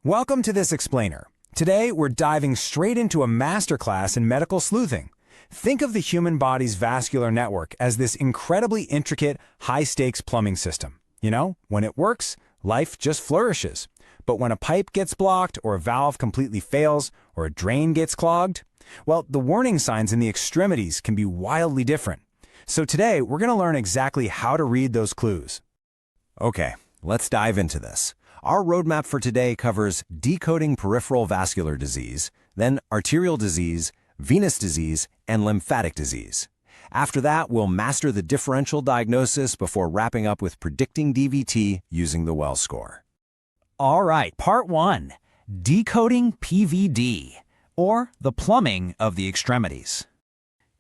Welcome to this explainer. Today, we're diving straight into a masterclass in medical sleuthing. Think of the human body's vascular network as this incredibly intricate, high-stakes plumbing system. You know, when it works, life just flourishes. But when a pipe gets blocked, or a valve completely fails, or a drain gets clogged, well, the warning signs in the extremities can be wildly different. So today, we're going to learn exactly how to read those clues. Okay, let's dive into this. Our roadmap for today covers decoding peripheral vascular disease, then arterial disease, venous disease, and lymphatic disease. After that, we'll master the differential diagnosis before wrapping up with predicting DVT using the Wells score. All right, part 1, decoding PVD, or the plumbing of the extremities.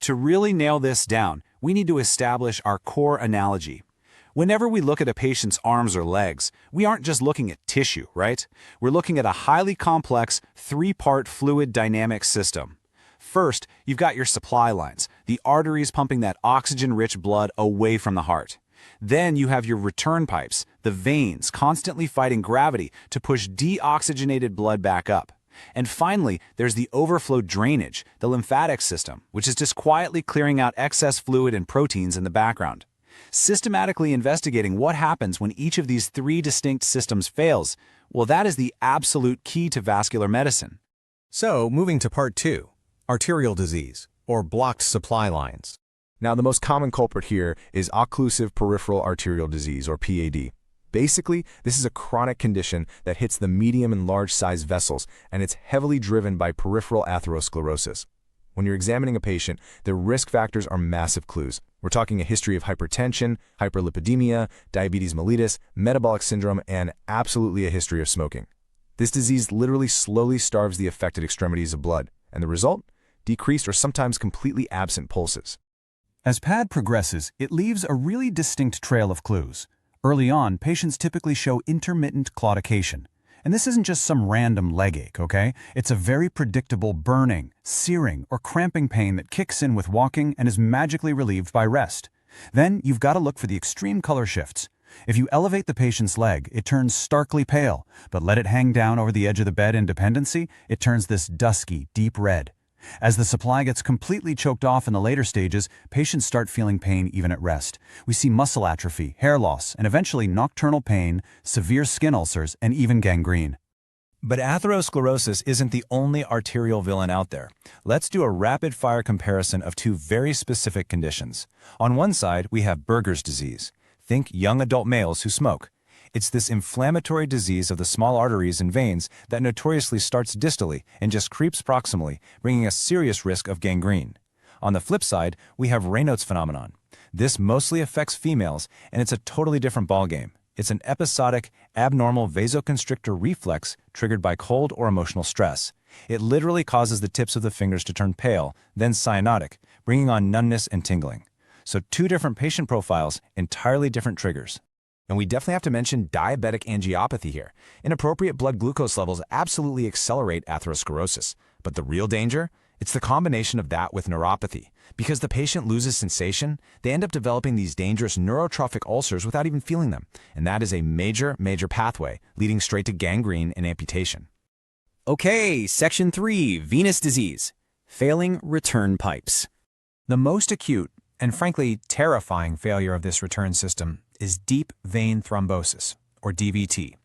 To really nail this down, we need to establish our core analogy. Whenever we look at a patient's arms or legs, we aren't just looking at tissue, right? We're looking at a highly complex, three-part fluid dynamic system. First, you've got your supply lines, the arteries pumping that oxygen-rich blood away from the heart. Then you have your return pipes, the veins constantly fighting gravity to push deoxygenated blood back up. And finally, there's the overflow drainage, the lymphatic system, which is just quietly clearing out excess fluid and proteins in the background. Systematically investigating what happens when each of these three distinct systems fails, well, that is the absolute key to vascular medicine. So, moving to part 2, arterial disease, or blocked supply lines. Now, the most common culprit here is occlusive peripheral arterial disease, or PAD. Basically, this is a chronic condition that hits the medium and large-sized vessels, and it's heavily driven by peripheral atherosclerosis. When you're examining a patient, the risk factors are massive clues. We're talking a history of hypertension, hyperlipidemia, diabetes mellitus, metabolic syndrome, and absolutely a history of smoking. This disease literally slowly starves the affected extremities of blood, and the result? Decreased or sometimes completely absent pulses. As PAD progresses, it leaves a really distinct trail of clues. Early on, patients typically show intermittent claudication. And this isn't just some random leg ache, okay? It's a very predictable burning, searing, or cramping pain that kicks in with walking and is magically relieved by rest. Then you've got to look for the extreme color shifts. If you elevate the patient's leg, it turns starkly pale, but let it hang down over the edge of the bed in dependency, it turns this dusky, deep red. As the supply gets completely choked off in the later stages, patients start feeling pain even at rest. We see muscle atrophy, hair loss, and eventually nocturnal pain, severe skin ulcers, and even gangrene. But atherosclerosis isn't the only arterial villain out there. Let's do a rapid-fire comparison of two very specific conditions. On one side, we have Buerger's disease. Think young adult males who smoke. It's this inflammatory disease of the small arteries and veins that notoriously starts distally and just creeps proximally, bringing a serious risk of gangrene. On the flip side, we have Raynaud's phenomenon. This mostly affects females, and it's a totally different ballgame. It's an episodic, abnormal vasoconstrictor reflex triggered by cold or emotional stress. It literally causes the tips of the fingers to turn pale, then cyanotic, bringing on numbness and tingling. So two different patient profiles, entirely different triggers. And we definitely have to mention diabetic angiopathy here. Inappropriate blood glucose levels absolutely accelerate atherosclerosis. But the real danger? It's the combination of that with neuropathy. Because the patient loses sensation, they end up developing these dangerous neurotrophic ulcers without even feeling them. And that is a major pathway, leading straight to gangrene and amputation. Okay, section 3, venous disease, failing return pipes. The most acute and frankly terrifying failure of this return system is deep vein thrombosis, or DVT.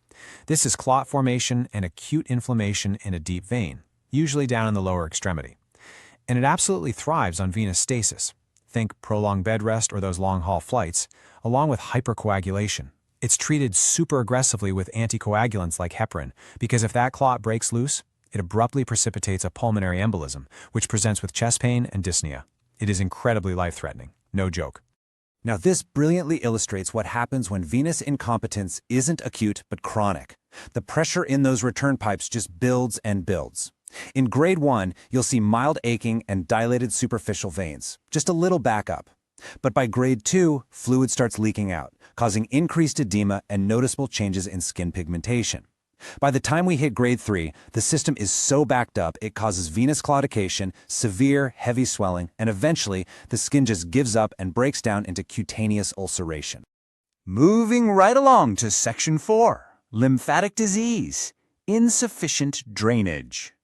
This is clot formation and acute inflammation in a deep vein, usually down in the lower extremity. And it absolutely thrives on venous stasis. Think prolonged bed rest or those long-haul flights, along with hypercoagulation. It's treated super aggressively with anticoagulants like heparin, because if that clot breaks loose, it abruptly precipitates a pulmonary embolism, which presents with chest pain and dyspnea. It is incredibly life-threatening, no joke. Now, this brilliantly illustrates what happens when venous incompetence isn't acute but chronic. The pressure in those return pipes just builds and builds. In grade 1, you'll see mild aching and dilated superficial veins, just a little backup. But by grade 2, fluid starts leaking out, causing increased edema and noticeable changes in skin pigmentation. By the time we hit grade 3, the system is so backed up it causes venous claudication, severe, heavy swelling, and eventually the skin just gives up and breaks down into cutaneous ulceration. Moving right along to section 4, lymphatic disease, insufficient drainage.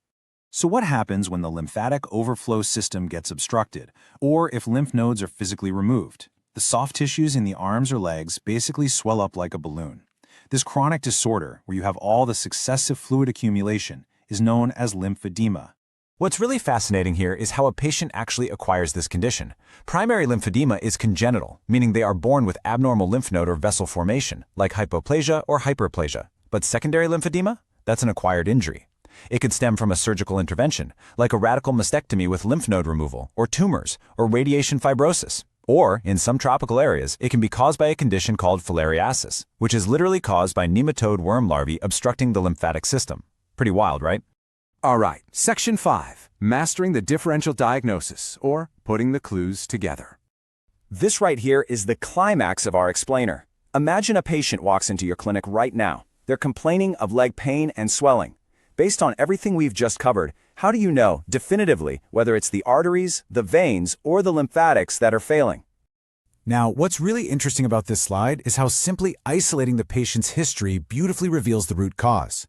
So what happens when the lymphatic overflow system gets obstructed, or if lymph nodes are physically removed? The soft tissues in the arms or legs basically swell up like a balloon. This chronic disorder, where you have all the successive fluid accumulation, is known as lymphedema. What's really fascinating here is how a patient actually acquires this condition. Primary lymphedema is congenital, meaning they are born with abnormal lymph node or vessel formation, like hypoplasia or hyperplasia. But secondary lymphedema? That's an acquired injury. It could stem from a surgical intervention, like a radical mastectomy with lymph node removal, or tumors, or radiation fibrosis. Or, in some tropical areas, it can be caused by a condition called filariasis, which is literally caused by nematode worm larvae obstructing the lymphatic system. Pretty wild, right? All right, Section 5, Mastering the Differential Diagnosis, or Putting the Clues Together. This right here is the climax of our explainer. Imagine a patient walks into your clinic right now. They're complaining of leg pain and swelling. Based on everything we've just covered, how do you know definitively whether it's the arteries, the veins, or the lymphatics that are failing? Now, what's really interesting about this slide is how simply isolating the patient's history beautifully reveals the root cause.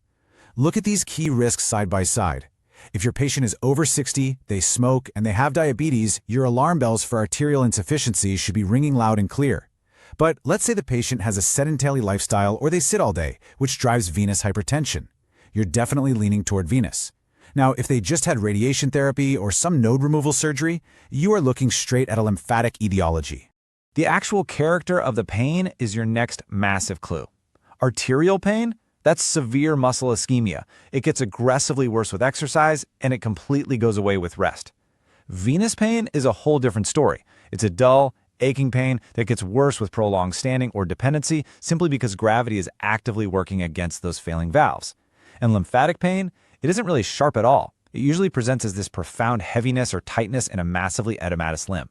Look at these key risks side by side. If your patient is over 60, they smoke, and they have diabetes, your alarm bells for arterial insufficiency should be ringing loud and clear. But let's say the patient has a sedentary lifestyle or they sit all day, which drives venous hypertension. You're definitely leaning toward venous. Now, if they just had radiation therapy or some node removal surgery, you are looking straight at a lymphatic etiology. The actual character of the pain is your next massive clue. Arterial pain? That's severe muscle ischemia. It gets aggressively worse with exercise, and it completely goes away with rest. Venous pain is a whole different story. It's a dull, aching pain that gets worse with prolonged standing or dependency simply because gravity is actively working against those failing valves. And lymphatic pain, it isn't really sharp at all. It usually presents as this profound heaviness or tightness in a massively edematous limb.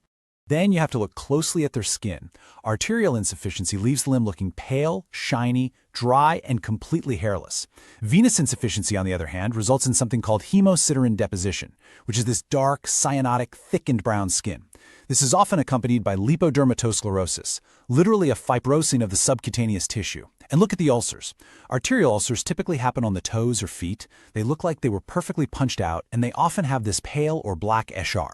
Then you have to look closely at their skin. Arterial insufficiency leaves the limb looking pale, shiny, dry, and completely hairless. Venous insufficiency, on the other hand, results in something called hemosiderin deposition, which is this dark, cyanotic, thickened brown skin. This is often accompanied by lipodermatosclerosis, literally a fibrosing of the subcutaneous tissue. And look at the ulcers. Arterial ulcers typically happen on the toes or feet. They look like they were perfectly punched out, and they often have this pale or black eschar.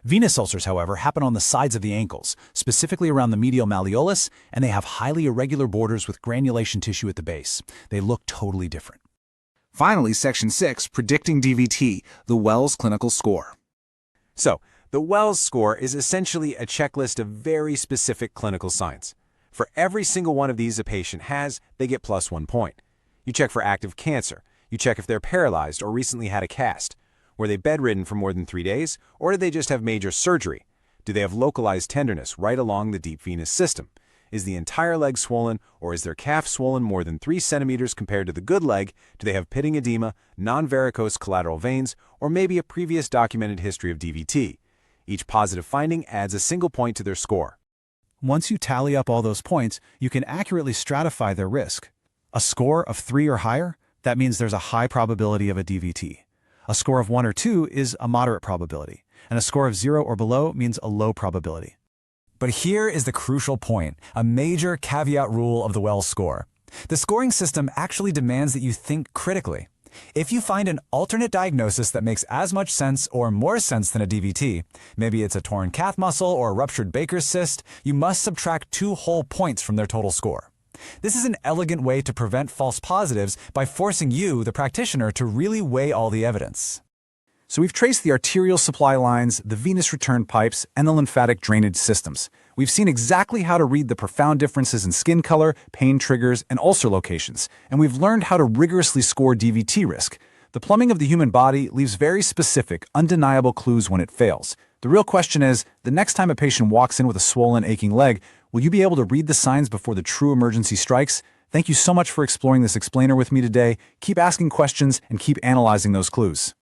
Venous ulcers, however, happen on the sides of the ankles, specifically around the medial malleolus, and they have highly irregular borders with granulation tissue at the base. They look totally different. Finally, Section 6, Predicting DVT, the Wells Clinical Score. So, the Wells score is essentially a checklist of very specific clinical signs. For every single one of these a patient has, they get plus 1 point. You check for active cancer. You check if they're paralyzed or recently had a cast. Were they bedridden for more than 3 days, or did they just have major surgery? Do they have localized tenderness right along the deep venous system? Is the entire leg swollen, or is their calf swollen more than 3 centimeters compared to the good leg? Do they have pitting edema, non-varicose collateral veins, or maybe a previous documented history of DVT? Each positive finding adds a single point to their score. Once you tally up all those points, you can accurately stratify their risk. A score of 3 or higher, that means there's a high probability of a DVT. A score of 1 or 2 is a moderate probability, and a score of 0 or below means a low probability. But here is the crucial point, a major caveat rule of the Wells score. The scoring system actually demands that you think critically. If you find an alternate diagnosis that makes as much sense or more sense than a DVT, maybe it's a torn calf muscle or a ruptured Baker's cyst, you must subtract 2 whole points from their total score. This is an elegant way to prevent false positives by forcing you, the practitioner, to really weigh all the evidence. So we've traced the arterial supply lines, the venous return pipes, and the lymphatic drainage systems. We've seen exactly how to read the profound differences in skin color, pain triggers, and ulcer locations, and we've learned how to rigorously score DVT risk. The plumbing of the human body leaves very specific, undeniable clues when it fails. The real question is, the next time a patient walks in with a swollen, aching leg, will you be able to read the signs before the true emergency strikes? Thank you so much for exploring this explainer with me today. Keep asking questions and keep analyzing those clues.